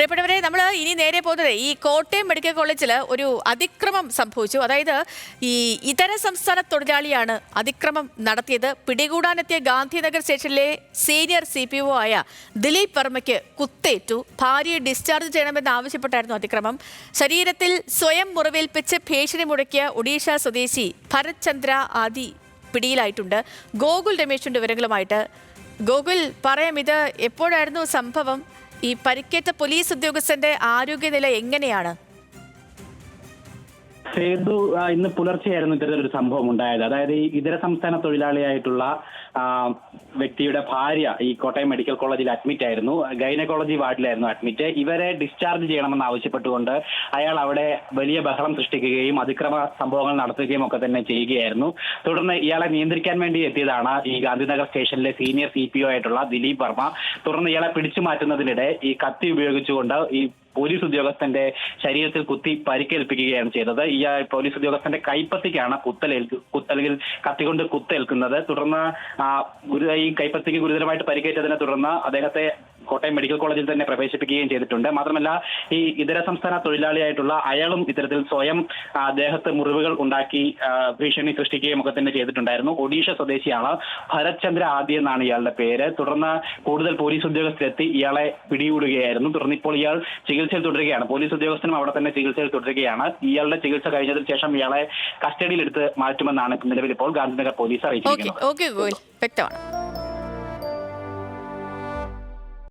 പ്രിയപ്പെട്ടവരെ, നമ്മൾ ഇനി നേരെ പോകുന്നത് ഈ കോട്ടയം മെഡിക്കൽ കോളേജിൽ ഒരു അതിക്രമം സംഭവിച്ചു. അതായത് ഈ ഇതര സംസ്ഥാന തൊഴിലാളിയാണ് അതിക്രമം നടത്തിയത്. പിടികൂടാനെത്തിയ ഗാന്ധിനഗർ സ്റ്റേഷനിലെ സീനിയർ CPO ആയ ദിലീപ് വർമ്മയ്ക്ക് കുത്തേറ്റു. ഭാര്യയെ ഡിസ്ചാർജ് ചെയ്യണമെന്ന് ആവശ്യപ്പെട്ടായിരുന്നു അതിക്രമം. ശരീരത്തിൽ സ്വയം മുറിവേൽപ്പിച്ച് ഭീഷണി മുഴക്കിയ ഒഡീഷ സ്വദേശി ഭരത് ചന്ദ്ര ആദി പിടിയിലായിട്ടുണ്ട്. ഗോകുൽ രമേശിന്റെ വിവരങ്ങളുമായിട്ട്. ഗോകുൽ, പറയാം, ഇത് എപ്പോഴായിരുന്നു സംഭവം? ഈ പരിക്കേറ്റ പോലീസ് ഉദ്യോഗസ്ഥന്റെ ആരോഗ്യനില എങ്ങനെയാണ്? സേതു, ഇന്ന് പുലർച്ചെയായിരുന്നു ഇത്തരത്തിലൊരു സംഭവം ഉണ്ടായത്. അതായത് ഈ ഇതര സംസ്ഥാന തൊഴിലാളിയായിട്ടുള്ള വ്യക്തിയുടെ ഭാര്യ ഈ കോട്ടയം മെഡിക്കൽ കോളേജിൽ അഡ്മിറ്റ് ആയിരുന്നു. ഗൈനക്കോളജി വാർഡിലായിരുന്നു അഡ്മിറ്റ്. ഇവരെ ഡിസ്ചാർജ് ചെയ്യണമെന്ന് ആവശ്യപ്പെട്ടുകൊണ്ട് അയാൾ അവിടെ വലിയ ബഹളം സൃഷ്ടിക്കുകയും അതിക്രമ സംഭവങ്ങൾ നടത്തുകയും ഒക്കെ തന്നെ ചെയ്യുകയായിരുന്നു. തുടർന്ന് ഇയാളെ നിയന്ത്രിക്കാൻ വേണ്ടി എത്തിയതാണ് ഈ ഗാന്ധിനഗർ സ്റ്റേഷനിലെ സീനിയർ CPO ആയിട്ടുള്ള ദിലീപ് വർമ്മ. തുടർന്ന് ഇയാളെ പിടിച്ചു മാറ്റുന്നതിനിടെ ഈ കത്തി ഉപയോഗിച്ചുകൊണ്ട് ഈ പോലീസ് ഉദ്യോഗസ്ഥന്റെ ശരീരത്തിൽ കുത്തി പരിക്കേൽപ്പിക്കുകയാണ് ചെയ്തത്. ഈ പോലീസ് ഉദ്യോഗസ്ഥന്റെ കൈപ്പത്തിക്കാണ് കുത്തലെങ്കിൽ കത്തികൊണ്ട് കുത്തേൽക്കുന്നത്. തുടർന്ന് ഈ കൈപ്പത്തിക്ക് ഗുരുതരമായിട്ട് പരിക്കേറ്റതിനെ തുടർന്ന് അദ്ദേഹത്തെ കോട്ടയം മെഡിക്കൽ കോളേജിൽ തന്നെ പ്രവേശിപ്പിക്കുകയും ചെയ്തിട്ടുണ്ട്. മാത്രമല്ല, ഈ ഇതര സംസ്ഥാന തൊഴിലാളിയായിട്ടുള്ള അയാളും ഇത്തരത്തിൽ സ്വയം ദേഹത്ത് മുറിവുകൾ ഉണ്ടാക്കി ഭീഷണി സൃഷ്ടിക്കുകയും ഒക്കെ തന്നെ ചെയ്തിട്ടുണ്ടായിരുന്നു. ഒഡീഷ സ്വദേശിയാണ്. ഭരത് ചന്ദ്ര ആദി എന്നാണ് ഇയാളുടെ പേര്. തുടർന്ന് കൂടുതൽ പോലീസ് ഉദ്യോഗസ്ഥരെത്തി ഇയാളെ പിടികൂടുകയായിരുന്നു. തുടർന്ന് ഇപ്പോൾ ഇയാൾ ചികിത്സയിൽ തുടരുകയാണ്. പോലീസ് ഉദ്യോഗസ്ഥനും അവിടെ തന്നെ ചികിത്സയിൽ തുടരുകയാണ്. ഇയാളുടെ ചികിത്സ കഴിഞ്ഞതിന് ശേഷം ഇയാളെ കസ്റ്റഡിയിലെടുത്ത് മാറ്റുമെന്നാണ് നിലവിൽ ഇപ്പോൾ ഗാന്ധിനഗർ പോലീസ് അറിയിച്ചിരിക്കുന്നത്. വ്യക്തമാണ്.